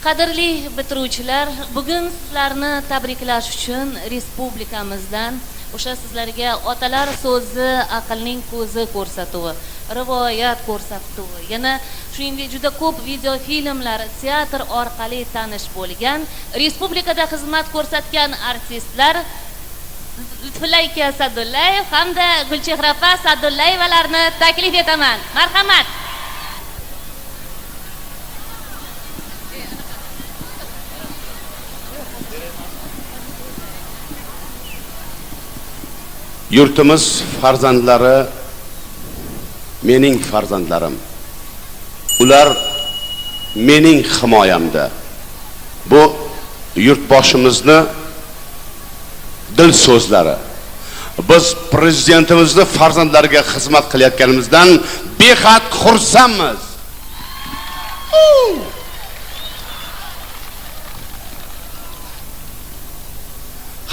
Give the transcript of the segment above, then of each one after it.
Qadrli bitiruvchilar, bugun sizlarni tabriklash uchun respublikamizdan o'sha sizlarga otalar so'zi aqlning ko'zi ko'rsatuvi, rivoyat ko'rsatuvi, yana shuningdek juda ko'p video filmlar, teatr orqali tanish bo'lgan, respublikada xizmat ko'rsatgan artistlar Lutfulla aka Sadullayev hamda Gulchehra opa Sadullayevalarni taklif etaman. Marhamat. Yurtimiz farzandlari mening farzandlarim. Ular mening himoyamda. Bu yurtboshimizni dil so'zlari. Biz prezidentimizni farzandlariga xizmat qilayotganimizdan behad xursandmiz.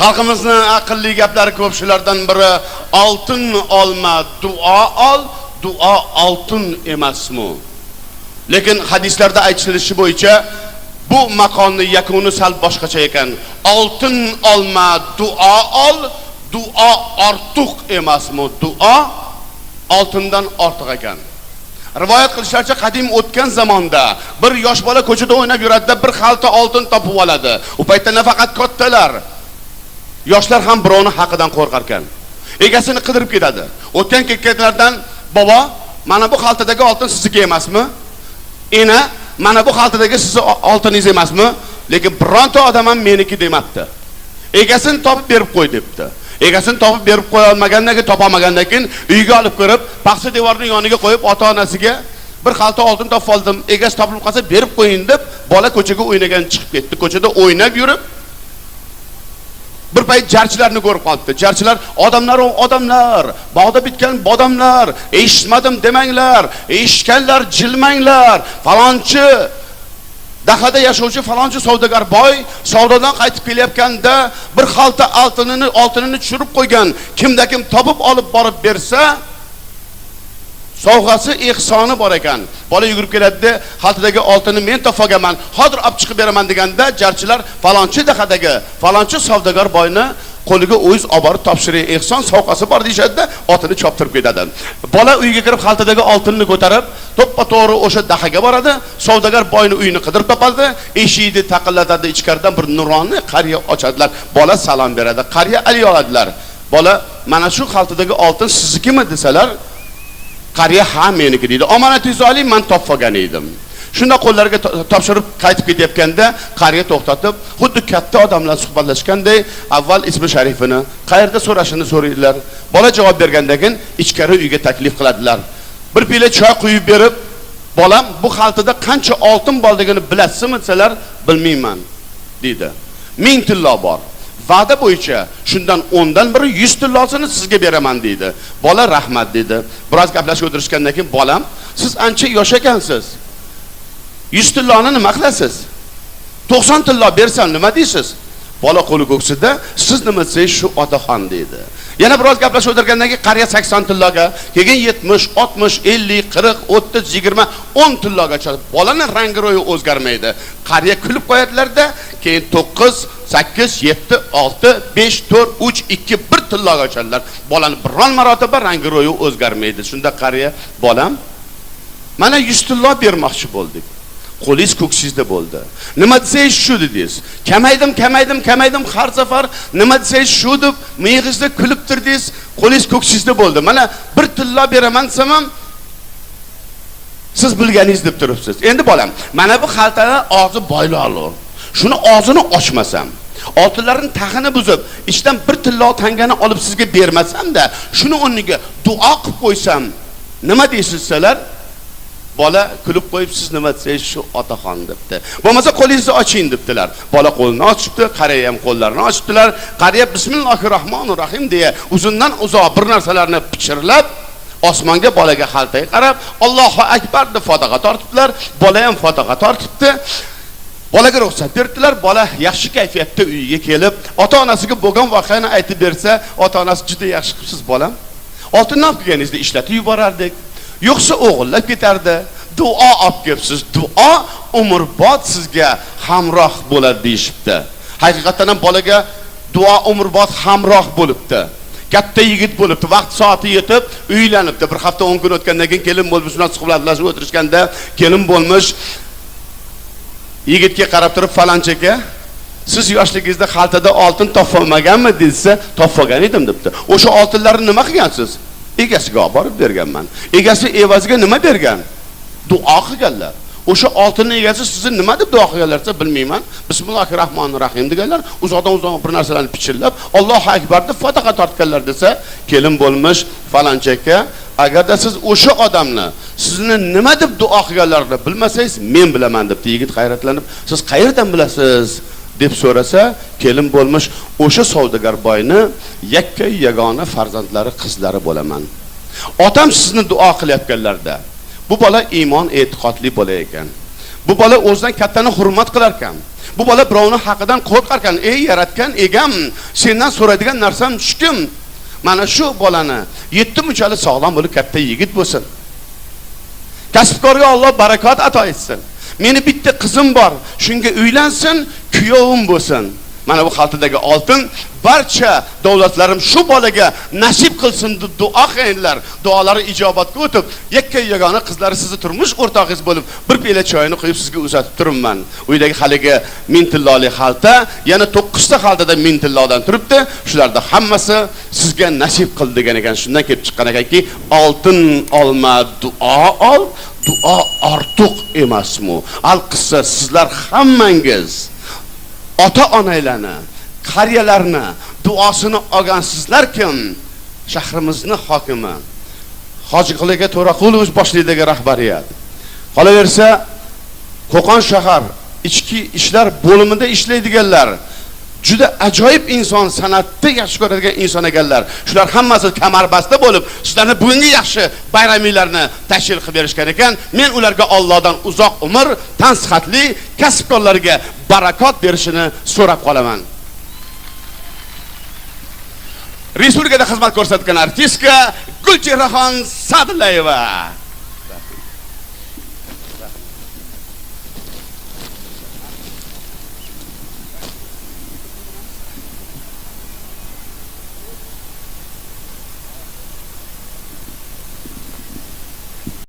Xalqimizni aqlli gaplari ko'p, shulardan biri oltin olma, duo ol, duo oltin emasmi? Lekin hadislarda aytilishicha bo'yicha bu maqomni yakuni sal boshqacha ekan. Oltin olma, duo ol, duo ortiq emasmi? Duo oltindan ortiq ekan. Rivoyat qilishlaricha qadim o'tgan zamonda bir yosh bola ko'chada o'ynab yuradi, bir xalta oltin topib oladi. U paytda nafaqat kattalar, yoshlar ham birovni haqidan qo'rqar ekan. Egasini qidirib ketadi. O'tgan ketganlardan, "Bobo, mana bu xaltadagi oltin sizniki emasmi? Ena, mana bu xaltadagi sizni oltiningiz emasmi?" Lekin bironta odam ham meniki demabdi. Egasini topib berib qo'y debdi. Egasini topib berib qo'ya olmagandan keyin, topolmagandan keyin uyga olib kirib, paxsa devorning yoniga qo'yib, ota-onasiga bir xalta oltin topib oldim, egasi topilib qolsa berib qo'ying deb, bola ko'chaga o'ynagan chiqib ketdi. Ko'chada o'ynab yurib bir payt jarchilarni ko'rib qoldi. Jarchilar odamlar, bog'da bitgan bodomlar, eshitmadim demanglar, eshitganlar jilmanglar. Falonchi Dahada yashovchi falonchi savdogar boy savdodan qaytib kelayotganda bir xalta oltinini tushirib qo'ygan. Kimda kim topib olib borib bersa, sovg'asi, ehsoni bor ekan. Bola yugurib keladi, xaltadagi oltinni men topolganman, hozir olib chiqib beraman deganda jarchilar falonchi Dahadagi falonchi savdogar boyni qo'liga o'z olib borib topshirib, ehson sovg'asi bor deyshadi, otini choptirib ketadi. Bola uyga kirib xaltadagi oltinni ko'tarib, to'ppa-to'g'ri o'sha Dahaga boradi, savdogar boyni uyini qidirib topadi, eshikni taqillatadi, ichkaridan bir nuroniy qariya ochadilar. Bola salom beradi, qariya ali oladilar. Bola, "Mana shu xaltadagi oltin siznikimi?" desalar, qariya "Ha, meniki" deydi. "Omonatingizni oling, men topib olgan edim." Shunda qo'llariga topshirib qaytib ketayotganda qariya to'xtatib, xuddi katta odamlar suhbatlashganday, avval ismi sharifini, qayerda so'rashini so'raydilar. Bola javob bergandan keyin ichkari uyga taklif qiladilar. Bir piyola choy quyib berib, "Bolam, bu xaltada qancha oltin borligini bilasizmi?" desalar, "Bilmayman" deydi. 1000 tillo bor. Va'da bo'yicha shundan 10 dan biri 100 tillosini sizga beraman deydi. Bola rahmat dedi. Biroz gaplashib o'tirishgandan keyin, "Bolam, siz ancha yosh ekansiz. 100 tilloni nima qilasiz? 90 tillo bersam nima deysiz?" Bola qo'li ko'ksida, "Siz nima desangiz shu otaxon" dedi. Yana biroz gaplashib o'tirgandan keyin qariya 80 tilloga, keyin 70, 60, 50, 40, 30, 20, 10 tillogacha. Bolaning rangi ro'yi o'zgarmaydi. Qariya kulib qo'yadilarda, keyin 9, 8, 7, 6, 5, 4, 3, 2, 1 tilloga ochadilar. Bolaning biron marotaba rangi ro'yi o'zgarmaydi. Shunda qariya, "Bolam, mana 100 tillo bermoqchi bo'ldik. Qo'lingiz ko'ksingizda bo'ldi. Nima desangiz shu dedingiz. Kamaydim har safar nima desangiz shu deb miyig'ingizda kulib tirdingiz. Qo'lingiz ko'ksingizda bo'ldi. Mana bir tillo beraman desam, siz bilganingiz deb turibsiz. Endi bolam, mana bu xaltalar og'zi boyloqli. Shuni og'zini ochmasam, oltinlarning taxini buzib, ichdan bir tillo tangani olib sizga bermasam-da, shuni o'rniga duo qilib qo'ysam, nima deysizlar?" Bola kulib qo'yib, "Siz nima desangiz shu otaxon" debdi. Bo'lmasa qo'lingizni oching debdilar. Bola qo'lini ochibdi, qariya ham qo'llarini ochibdilar. Qariya "Bismillahirrohmanirrohim" deya uzundan uzoq bir narsalarni pichirlab, osmonga bolaga xaltaga qarab, "Allohu akbar" deb fotiha tortibdilar. Bola ham fotiha tortibdi. Bolaga ruxsat berdilar. Bola yaxshi kayfiyatda uyiga kelib, ota-onasiga bo'lgan voqeani aytib bersa, ota-onasi "Juda yaxshi qilibsiz bolam. Oltinni olib kelganingizni ishlatib yuborardik. Yo'qsa o'g'illab ketardi. Duo olib kelibsiz. Duo umrbod sizga hamroh bo'ladi deyishibdi. Haqiqatan ham bolaga duo umrbod hamroh bo'libdi. Katta yigit bo'libdi, vaqt soati yetib, uylanibdi. Bir hafta 10 kun o'tgandan keyin kelin bo'lib shunday suhbatlashib o'tirishganda, kelin bo'lmish yigitga qarab turib, "Falonchaka, siz yoshligingizda xaltada oltin topolmaganmi?" desa, "Topolgan edim" debdi. "O'sha oltinlarni nima qilgansiz?" "Egasiga olib borib berganman." "Egasi evaziga nima bergan?" "Duo qilganlar." "O'sha oltinning egasi sizni nima deb duo qilganlar desa, bilmayman. Bismillahirrohmanirrohim deganlar, uzoqdan bir narsalarni pichirlab, Allohu akbar deb fotiha tortganlar desa, kelin bo'lmish, "Falonchaka, agarda siz o'sha odamni sizni nima deb duo qilganlarini bilmasangiz, men bilaman" debdi. Yigit hayratlanib, "Siz qayerdan bilasiz?" deb so'rasa, kelin bo'lmish, "O'sha savdogar boyni yakka yagona farzandlari qizlari bo'laman. Otam sizni duo qilayotganlarda, bu bola iymon e'tiqodli bola ekan. Bu bola o'zidan kattani hurmat qilar ekan. Bu bola birovning haqidan qo'rqar ekan. Ey yaratgan egam, sendan so'raydigan narsam shukim. Mana shu bolani 7 munchalik sog'lom bo'lib katta yigit bo'lsin. Kasbkorga Alloh barakot ato etsin. Meni bitta qizim bor, shunga uylansin, kuyovim bo'lsin. Mana bu xaltadagi oltin barcha davlatlarim shu bolaga nasib qilsin deb duo qilinglar. Duolari ijobatga o'tib, yakka yagona qizlari sizni turmush o'rtog'ingiz bo'lib, bir piyola choyni qo'yib sizga uzatib turibman. Uydagi haligi 1000 tilloli xalta, yana 9 ta xaltada 1000 tillodan turibdi. Shularda hammasi sizga nasib qildi degan ekan. Shundan kelib chiqqan ekanki, oltin olma, duo ol. Duo ortiq emasmi? Al-qissa sizlar hammangiz ota-onalarni, qariyalarni duosini olgansizlar-kim? Shahrimizning hokimi Hojiqulga To'raqulov boshchiligidagi rahbariyat. Qolaversa, Qo'qon shahar ichki ishlar bo'limida ishlaydiganlar, juda ajoyib inson, san'atni yaxshi ko'radigan inson ekanlar. Shular hammasi kamarbasta bo'lib, sizlarni bugungi yaxshi bayraminglarni tashkil qilib berishgan ekan. Men ularga Allohdan uzoq umr, tan sihatli, kasbkorlarga barakot berishini so'rab qolaman. Respublikada xizmat ko'rsatgan artistka Gulchehraxon Sadillayeva.